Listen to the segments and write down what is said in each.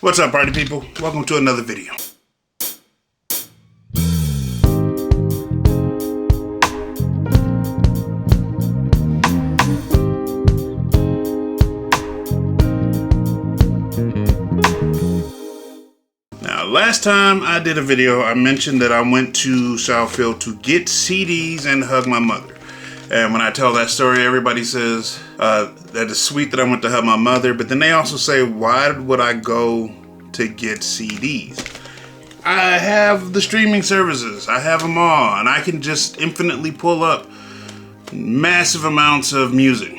What's up, party people? Welcome to another video. Now, last time I did a video, I mentioned that I went to Southfield to get CDs and hug my mother. And when I tell that story, everybody says that it's sweet that I went to hug my mother, but then they also say, why would I go to get CDs? I have the streaming services, I have them all, and I can just infinitely pull up massive amounts of music.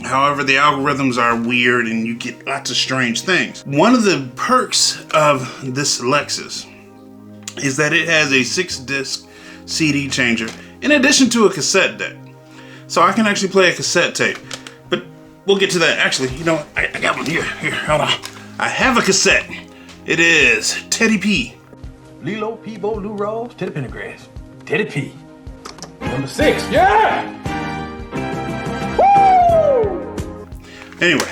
However, the algorithms are weird and you get lots of strange things. One of the perks of this Lexus is that it has a 6-disc CD changer in addition to a cassette deck. So I can actually play a cassette tape, but we'll get to that. Actually, you know what? I got one here. Here, hold on. I have a cassette. It is Teddy P. Lilo, Peebo, Lou Rose, Teddy Pendergrass. Teddy P. Number 6, yeah! Woo! Anyway,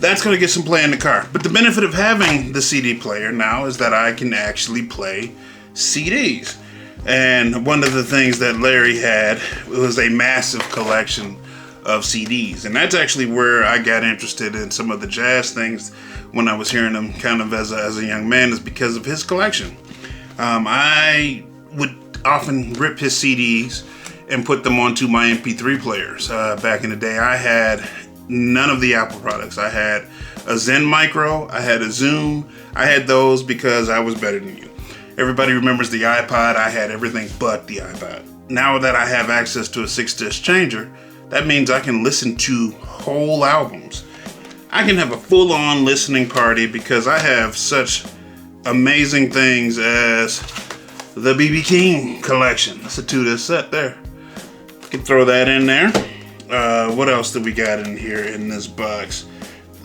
that's gonna get some play in the car. But the benefit of having the CD player now is that I can actually play CDs. And one of the things that Larry had was a massive collection of CDs. And that's actually where I got interested in some of the jazz things when I was hearing them kind of as a young man, is because of his collection. I would often rip his CDs and put them onto my MP3 players. Back in the day, I had none of the Apple products. I had a Zen Micro, I had a Zoom. I had those because I was better than you. Everybody remembers the iPod. I had everything but the iPod. Now that I have access to a 6-disc changer, that means I can listen to whole albums. I can have a full-on listening party because I have such amazing things as the B.B. King collection. That's a 2-disc set there. Can throw that in there. What else do we got in here in this box?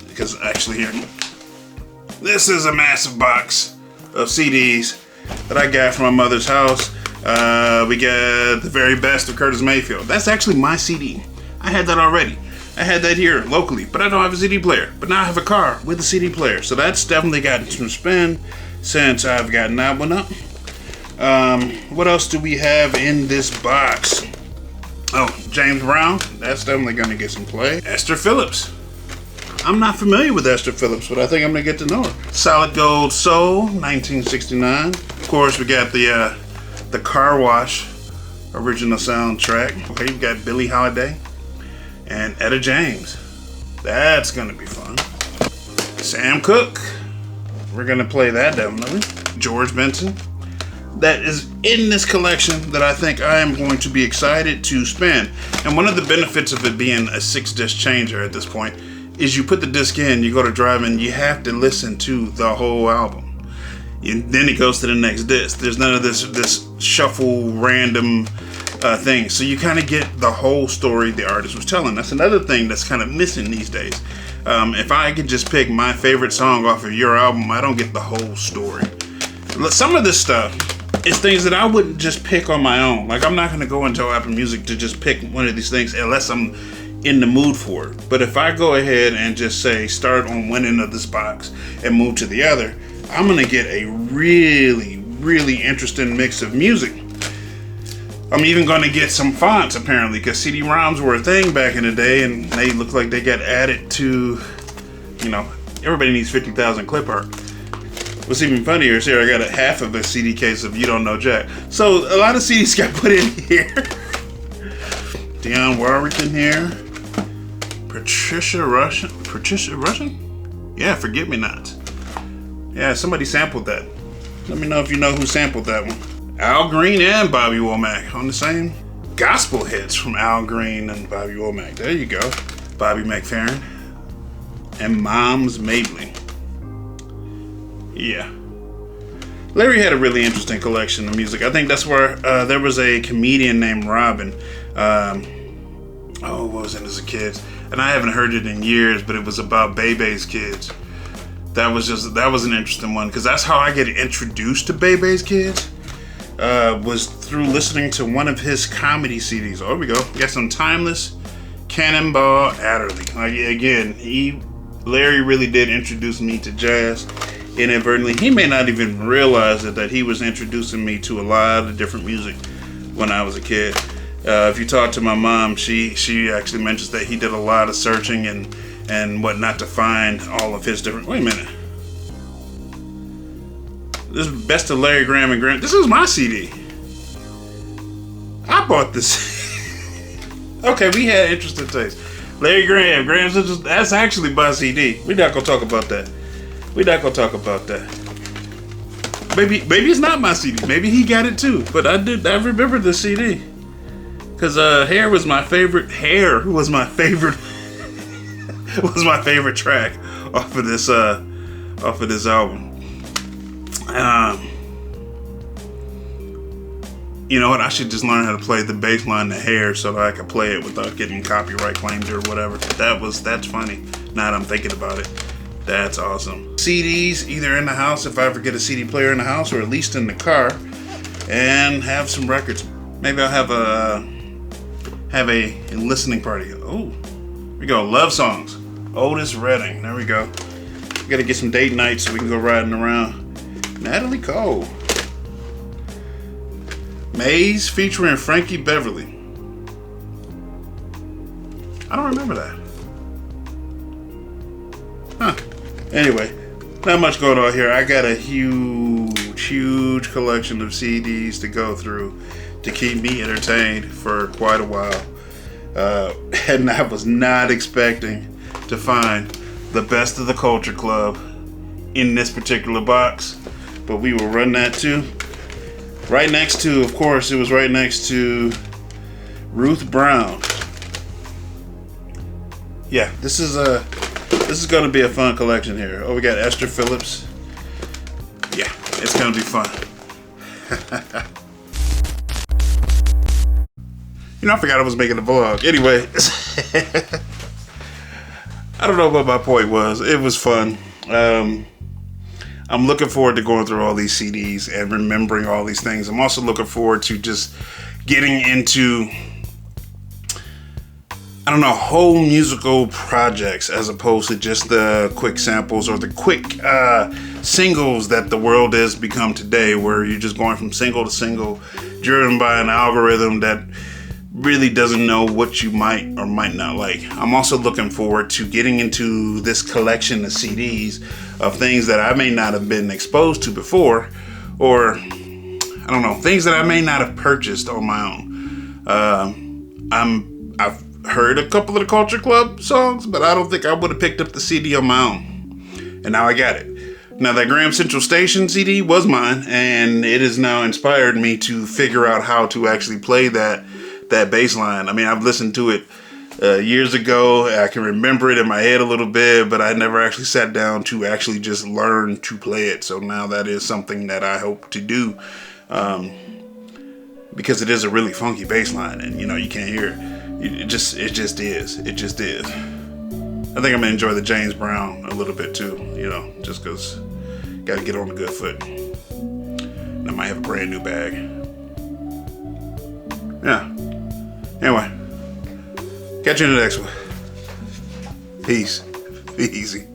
Because actually here, this is a massive box of CDs that I got from my mother's house. We got The Very Best of Curtis Mayfield. That's actually my CD. I had that already. I had that here locally, but I don't have a CD player. But now I have a car with a CD player. So that's definitely gotten some spin since I've gotten that one up. What else do we have in this box? Oh, James Brown. That's definitely going to get some play. Esther Phillips. I'm not familiar with Esther Phillips, but I think I'm gonna get to know her. Solid Gold Soul, 1969. Of course, we got the Car Wash original soundtrack. Okay, you got Billie Holiday and Etta James. That's gonna be fun. Sam Cooke. We're gonna play that definitely. George Benson. That is in this collection that I think I am going to be excited to spin. And one of the benefits of it being a 6-disc changer at this point is you put the disc in, you go to drive, and you have to listen to the whole album. And then it goes to the next disc. There's none of this shuffle random thing. So you kind of get the whole story the artist was telling. That's another thing that's kind of missing these days. If I could just pick my favorite song off of your album, I don't get the whole story. Some of this stuff is things that I wouldn't just pick on my own. Like, I'm not going to go into Apple Music to just pick one of these things unless I'm in the mood for it. But if I go ahead and just say start on one end of this box and move to the other, I'm gonna get a really interesting mix of music. I'm even gonna get some fonts apparently, because CD-ROMs were a thing back in the day and they look like they got added to, you know, everybody needs 50,000 clip art. What's even funnier is here I got a half of a CD case of You Don't Know Jack. So a lot of CDs got put in here. Dionne Warwick in here. Patricia Russian? Yeah, Forget Me Not. Yeah, somebody sampled that. Let me know if you know who sampled that one. Al Green and Bobby Womack on the same. Gospel hits from Al Green and Bobby Womack. There you go. Bobby McFerrin. And Moms Mabley. Yeah. Larry had a really interesting collection of music. I think that's where there was a comedian named Robin. What was it as a kid? And I haven't heard it in years, but it was about Bebe's Kids. That was an interesting one, because that's how I get introduced to Bebe's Kids. Was through listening to one of his comedy CDs. Oh, here we go. We got some Timeless, Cannonball Adderley. Again, Larry really did introduce me to jazz inadvertently. He may not even realize it, that he was introducing me to a lot of different music when I was a kid. If you talk to my mom, she actually mentions that he did a lot of searching and whatnot to find all of his different. Wait a minute. This is Best of Larry Graham and Graham. This is my CD. I bought this. Okay, we had interesting taste. Larry Graham, that's actually my CD. We're not gonna talk about that. Maybe it's not my CD. Maybe he got it too. But I remember the CD. Cause Hair was my favorite was my favorite track off of this album. You know what? I should just learn how to play the bass line to Hair so that I can play it without getting copyright claims or whatever. That's funny. Now that I'm thinking about it, that's awesome. CDs either in the house if I ever get a CD player in the house, or at least in the car, and have some records. Maybe I'll have a listening party. Oh, we go. Love songs. Otis Redding. There we go. We gotta get some date nights so we can go riding around. Natalie Cole. Maze featuring Frankie Beverly. I don't remember that. Huh. Anyway, not much going on here. I got a huge collection of CDs to go through to keep me entertained for quite a while. And I was not expecting to find the Best of the Culture Club in this particular box, but we will run that too. Right next to, of course, it was right next to Ruth Brown. Yeah, this is going to be a fun collection here. Oh, we got Esther Phillips. Yeah, it's going to be fun. You know, I forgot I was making a vlog. Anyway, I don't know what my point was. It was fun. I'm looking forward to going through all these CDs and remembering all these things. I'm also looking forward to just getting into, I don't know, whole musical projects as opposed to just the quick samples or the quick singles that the world has become today, where you're just going from single to single, driven by an algorithm that really doesn't know what you might or might not like. I'm also looking forward to getting into this collection of CDs of things that I may not have been exposed to before, or I don't know, things that I may not have purchased on my own. I've heard a couple of the Culture Club songs, but I don't think I would have picked up the CD on my own. And now I got it. Now that Graham Central Station CD was mine, and it has now inspired me to figure out how to actually play that bass line. I mean, I've listened to it years ago. I can remember it in my head a little bit, but I never actually sat down to actually just learn to play it. So now that is something that I hope to do, because it is a really funky bass line, and you know, you can't hear it. It just is. I think I'm gonna enjoy the James Brown a little bit too, you know, just because gotta get on a good foot. And I might have a brand new bag. Yeah. Anyway, catch you in the next one. Peace. Be easy.